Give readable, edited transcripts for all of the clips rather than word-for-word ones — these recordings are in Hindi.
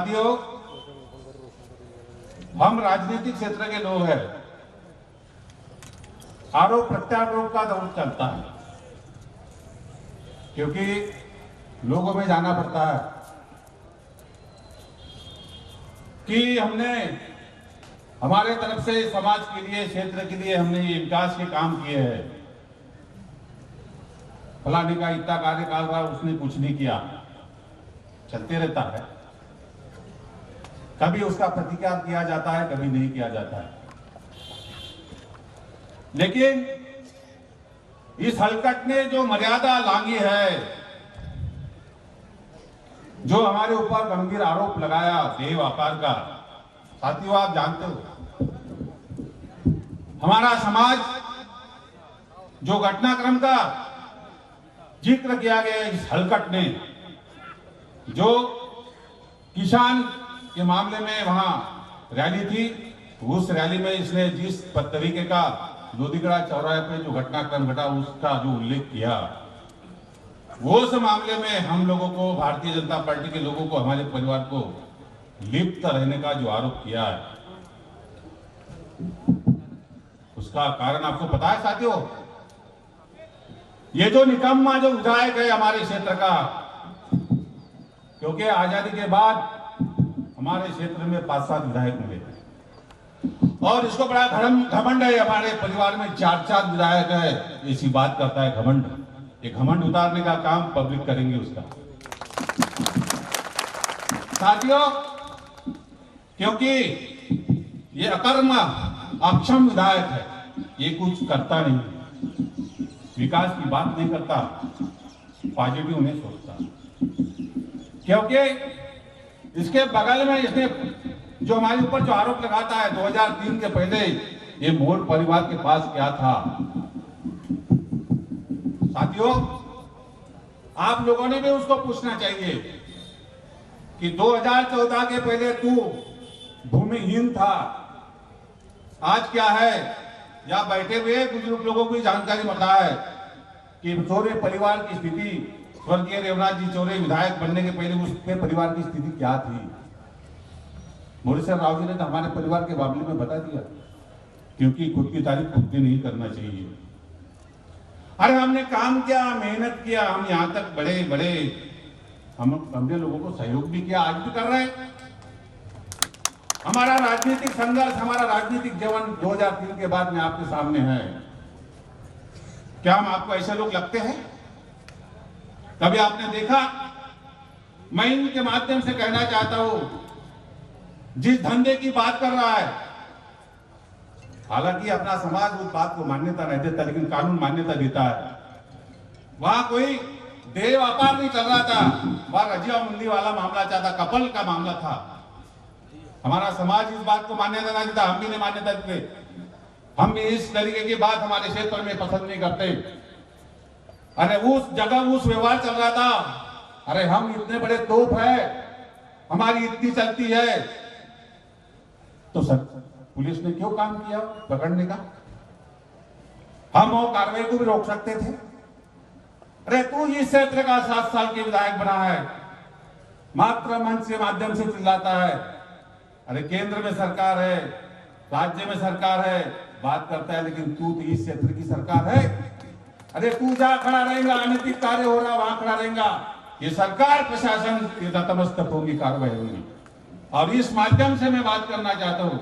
साथियों, हम राजनीतिक क्षेत्र के लोग हैं। आरोप प्रत्यारोप का दौर चलता है, क्योंकि लोगों में जाना पड़ता है कि हमने हमारे तरफ से समाज के लिए, क्षेत्र के लिए हमने ये विकास के काम किए हैं। फलाने का इतना कार्यकाल रहा, उसने कुछ नहीं किया, चलते रहता है। कभी उसका प्रतिकार किया जाता है, कभी नहीं किया जाता है। लेकिन इस हलकट ने जो मर्यादा लांघी है, जो हमारे ऊपर गंभीर आरोप लगाया देव आकार का, साथियों आप जानते हो, हमारा समाज जो घटनाक्रम का जिक्र किया गया इस हलकट ने, जो किसान के मामले में वहां रैली थी, उस रैली में इसने जिस तरीके का लोधीगढ़ चौराहे पे जो घटनाक्रम घटा उसका जो उल्लेख किया, वो उस मामले में हम लोगों को, भारतीय जनता पार्टी के लोगों को, हमारे परिवार को लिप्त रहने का जो आरोप किया है, उसका कारण आपको पता है साथियों। ये जो निकम्मा जो विधायक है हमारे क्षेत्र का, क्योंकि आजादी के बाद हमारे क्षेत्र में 5-7 विधायक मिले और इसको बड़ा घमंड है, हमारे परिवार में 4-4 विधायक है, ऐसी बात करता है घमंड। ये घमंड उतारने का काम पब्लिक करेंगे उसका। साथियों, क्योंकि ये अकर्म अक्षम विधायक है, ये कुछ करता नहीं, विकास की बात नहीं करता, पॉजिटिव नहीं सोचता। क्योंकि इसके बगल में इसने जो हमारे ऊपर जो आरोप लगाता है, 2003 के पहले ये मोड़ परिवार के पास क्या था। साथियों, आप लोगों ने भी उसको पूछना चाहिए कि 2014 के पहले तू भूमिहीन था, आज क्या है। या बैठे हुए बुजुर्ग लोगों को जानकारी पता है कि चौरे परिवार की स्थिति, स्वर्गीय रेवनाथ जी चौरे विधायक बनने के पहले उसके परिवार की स्थिति क्या थी। मोरेश्वर राव जी ने तो हमारे परिवार के मामले में बता दिया, क्योंकि खुद की तारीफ खुद भी नहीं करना चाहिए। अरे हमने काम किया, मेहनत किया, हम यहां तक बड़े हमने लोगों को सहयोग भी किया, आज भी कर रहे हैं। हमारा राजनीतिक संघर्ष, हमारा राजनीतिक जीवन 2003 के बाद में आपके सामने है। क्या हम आपको ऐसे लोग लगते हैं? कभी आपने देखा? मैं इनके माध्यम से कहना चाहता हूं, जिस धंधे की बात कर रहा है, हालांकि अपना समाज उस बात को मान्यता नहीं देता, लेकिन कानून मान्यता देता है। वहां कोई देह व्यापार नहीं चल रहा था, वहां रजिया मुंडी वाला मामला चाहता, कपल का मामला था। हमारा समाज इस बात को मान्यता नहीं देता, हम भी नहीं मान्यता देते। हम भी इस तरीके की बात हमारे क्षेत्र में पसंद नहीं करते। अरे उस जगह उस व्यवहार चल रहा था, अरे हम इतने बड़े तोप है, हमारी इतनी चलती है, तो सर पुलिस ने क्यों काम किया पकड़ने का? हम वो कार्रवाई को भी रोक सकते थे। अरे तू इस क्षेत्र का 7 साल के विधायक बना है, मात्र मंच के माध्यम से चिल्लाता है। अरे केंद्र में सरकार है, राज्य में सरकार है, बात करता है, लेकिन तू तो इस क्षेत्र की सरकार है। अरे तू जहां खड़ा रहेगा, अनैतिक कार्य हो रहा वहां खड़ा रहेगा, ये सरकार प्रशासन की नतमस्तक होगी, कार्रवाई होगी। और इस माध्यम से मैं बात करना चाहता हूं,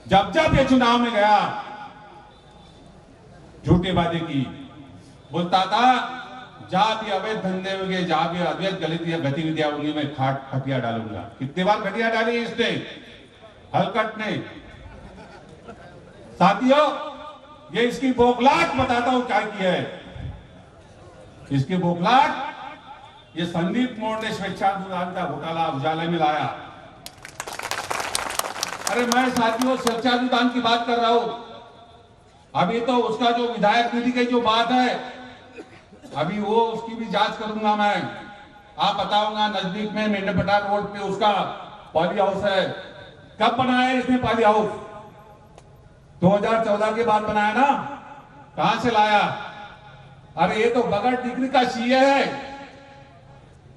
जब जब ये चुनाव में गया, झूठे वादे की बोलता था, जहां भी अवैध धंधे होंगे, जहां भी अवैध गतिविधियां होंगी, मैं खटिया डालूंगा। कितनी बार खटिया डाली इसने, हलकट ने। साथियों, ये इसकी बौखलाहट बताता हूं क्या किया है। इसकी बौखलाहट ये संदीप मोड़ ने स्वेच्छानुदान का घोटाला उजाले में लाया। अरे मैं साथियों स्वेच्छानुदान की बात कर रहा हूं, अभी तो उसका जो विधायक निधि की जो बात है, अभी वो उसकी भी जांच करूंगा मैं। आप बताऊंगा, नजदीक में मेंढपटार रोड पे उसका पॉली हाउस है। कब बनाया इसने पॉली हाउस? 2014 के बाद बनाया ना, कहां से लाया? अरे ये तो बगैर डिग्री का सीए है,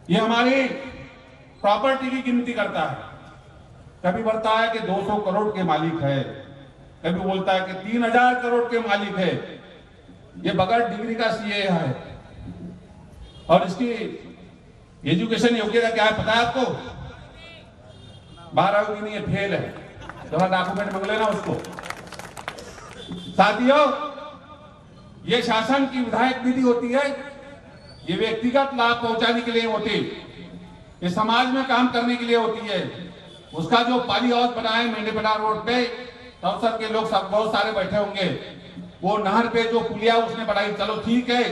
ये हमारी प्रॉपर्टी की गिनती करता है। कभी बोलता है कि 200 करोड़ के मालिक है, कभी बोलता है कि 3000 करोड़ के मालिक है। ये बगैर डिग्री का सीए है और इसकी एजुकेशन योग्यता क्या है पता है आपको? 12वीं की नहीं है, फेल है। थोड़ा डॉक्यूमेंट मांग लेना उसको। साथियों, ये शासन की विधायक निधि होती है, ये व्यक्तिगत लाभ पहुंचाने के लिए होती, ये समाज में काम करने के लिए होती है। उसका जो पाली हाउस बना है मेंढेपड़ा रोड पे, अवसर के लोग सब बहुत सारे बैठे होंगे। वो नहर पे जो पुलिया उसने बनाई, चलो ठीक है,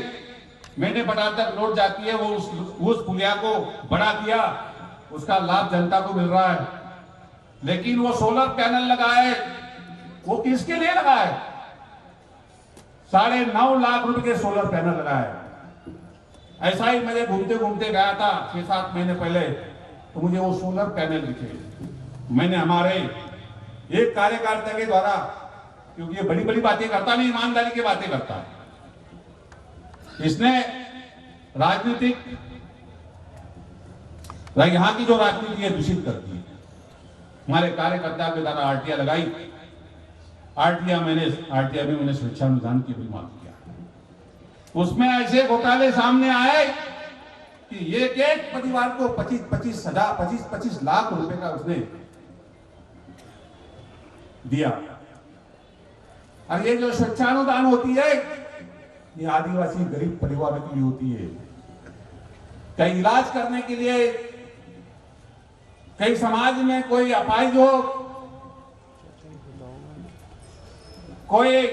मेंढेपड़ा तक रोड जाती है, वो उस पुलिया को बढ़ा दिया, उसका लाभ जनता को मिल रहा है। लेकिन वो सोलर पैनल लगाए, वो किसके लिए लगाए? 9.5 लाख रुपए के सोलर पैनल लगाए। ऐसा ही मैं घूमते घूमते गया था 6-7 महीने पहले, तो मुझे वो सोलर पैनल दिखे। मैंने हमारे एक कार्यकर्ता के द्वारा, क्योंकि ये बड़ी बड़ी बातें करता नहीं, ईमानदारी की बातें करता है, इसने राजनीतिक यहां की जो राजनीति है दूषित कर दी। हमारे कार्यकर्ता के द्वारा आरटीआई लगाई, आरटीआई में मैंने स्वेच्छानुदान की भी मांग किया। उसमें ऐसे घोटाले सामने आए कि एक परिवार को 25 लाख रुपए का उसने दिया। और ये जो स्वेच्छानुदान होती है, ये आदिवासी गरीब परिवारों के लिए होती है। कई इलाज करने के लिए, कई समाज में कोई अपाहिज हो, कोई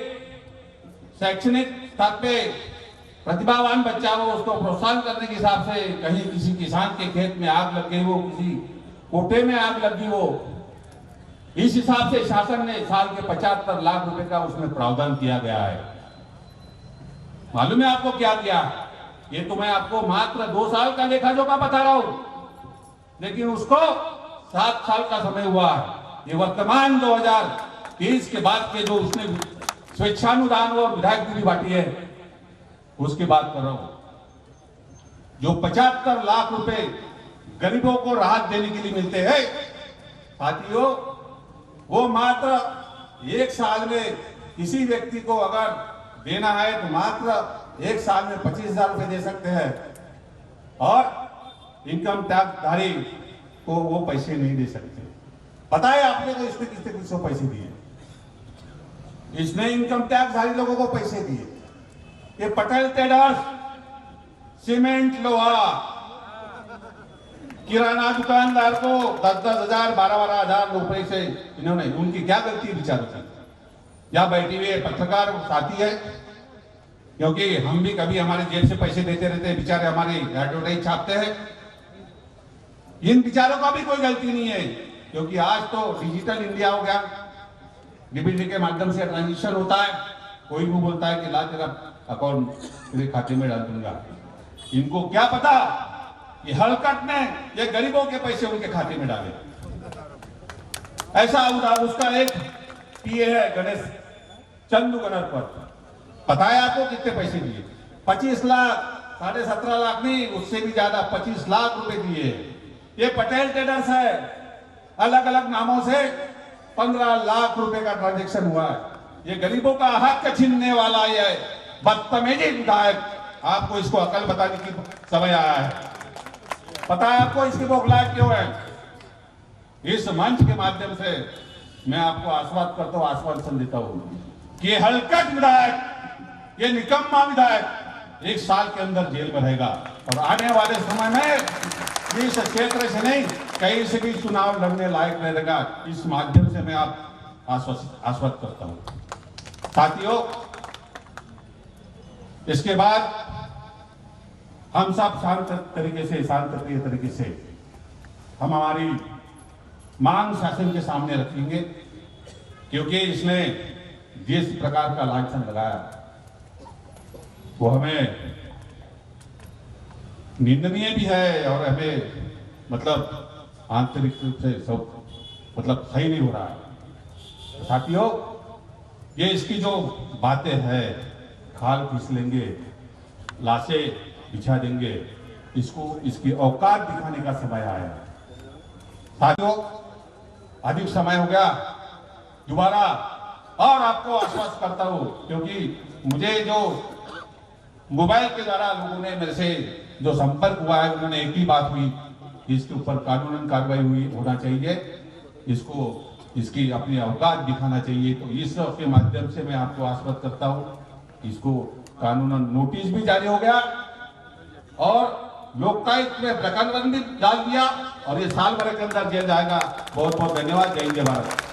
शैक्षणिक स्तर पे प्रतिभावान बच्चा हो, उसको प्रोत्साहन करने के हिसाब से कहीं किसी किसान के खेत में आग लग गई हो, किसी कोठे में आग लगी हो, इस हिसाब से शासन ने साल के 75 लाख रुपए का उसमें प्रावधान किया गया है। मालूम है आपको क्या किया? ये तो मैं आपको मात्र 2 साल का लेखा जोखा बता रहा हूं, लेकिन उसको 7 साल का समय हुआ है। ये वर्तमान 2023 के बाद के जो उसने स्वेच्छानुदान और विधायक निधि बांटी है, उसकी बात कर रहा हूं। जो 75 लाख रुपए गरीबों को राहत देने के लिए मिलते हैं साथियों, वो मात्र 1 साल में किसी व्यक्ति को अगर देना है तो मात्र 1 साल में 25,000 रुपए दे सकते हैं, और इनकम टैक्स धारी को वो पैसे नहीं दे सकते। पता है आपने को इसने किसको पैसे दिए? इसने इनकम टैक्स धारी लोगों को पैसे दिए। ये पटेल ट्रेडर्स, सीमेंट, लोहा, किराना दुकानदार को 10-10 हजार 12-12 हजार रुपए से इन्होंने, उनकी क्या गलती है बेचारों की? या बैठी हुए पत्रकार साथी है, क्योंकि हम भी कभी हमारे जेब से पैसे देते रहते हैं, बेचारे हमारे एडवर्टाइज छापते हैं। इन बेचारों का भी कोई गलती नहीं है, क्योंकि आज तो डिजिटल इंडिया हो गया, डीबीटी के माध्यम से ट्रांजेक्शन होता है। कोई भी बोलता है कि ला तेरा अकाउंट तेरे खाते में डाल दूंगा। इनको क्या पता ये हलकट ने ये गरीबों के पैसे उनके खाते में डाले। ऐसा उसका एक पीए है गणेश चंदू गणर, पता है आपको कितने पैसे दिए? 25 लाख, 17.5 लाख नहीं, उससे भी ज्यादा 25 लाख रुपए दिए। ये पटेल ट्रेडर्स है, अलग अलग नामों से 15 लाख रुपए का ट्रांजेक्शन हुआ है। ये गरीबों का हक छीनने वाला ये बदतमीजी विधायक, आपको इसको अकल बताने की समय आया है। पता है आपको इसके बौखलाहट क्यों है? इस मंच के माध्यम से मैं आपको आश्वस्त करता हूं, आश्वासन देता हूं कि हलकट विधायक, ये निकम्मा विधायक 1 साल के अंदर जेल में रहेगा, और आने वाले समय में इस क्षेत्र से नहीं कहीं से भी चुनाव लड़ने लायक रहेगा। इस माध्यम से मैं आप आश्वस्त करता हूं। साथियों, इसके बाद हम सब शांत तरीके से हम हमारी मांग शासन के सामने रखेंगे, क्योंकि इसने जिस प्रकार का लांछन लगाया वो हमें निंदनीय भी है, और हमें मतलब आंतरिक रूप से सब मतलब सही नहीं हो रहा है। साथियों, ये इसकी जो बातें हैं, खाल खींच लेंगे, लाशें बिछा देंगे, इसको इसकी औकात दिखाने का समय आया है। साथियों, अधिक समय हो गया, दोबारा और आपको आश्वस्त करता हूं, क्योंकि मुझे जो मोबाइल के द्वारा लोगों ने मेरे से जो संपर्क हुआ है, उन्होंने एक ही बात हुई, इसके ऊपर कानूनन कार्रवाई हुई होना चाहिए, इसको इसकी अपनी औकात दिखाना चाहिए। तो इस के माध्यम से मैं आपको आश्वस्त करता हूं, इसको कानूनन नोटिस भी जारी हो गया और लोकायुक्त में प्रकरण भी डाल दिया और ये साल भर के अंदर जेल जाएगा। बहुत बहुत धन्यवाद। जय हिंद, जय भारत।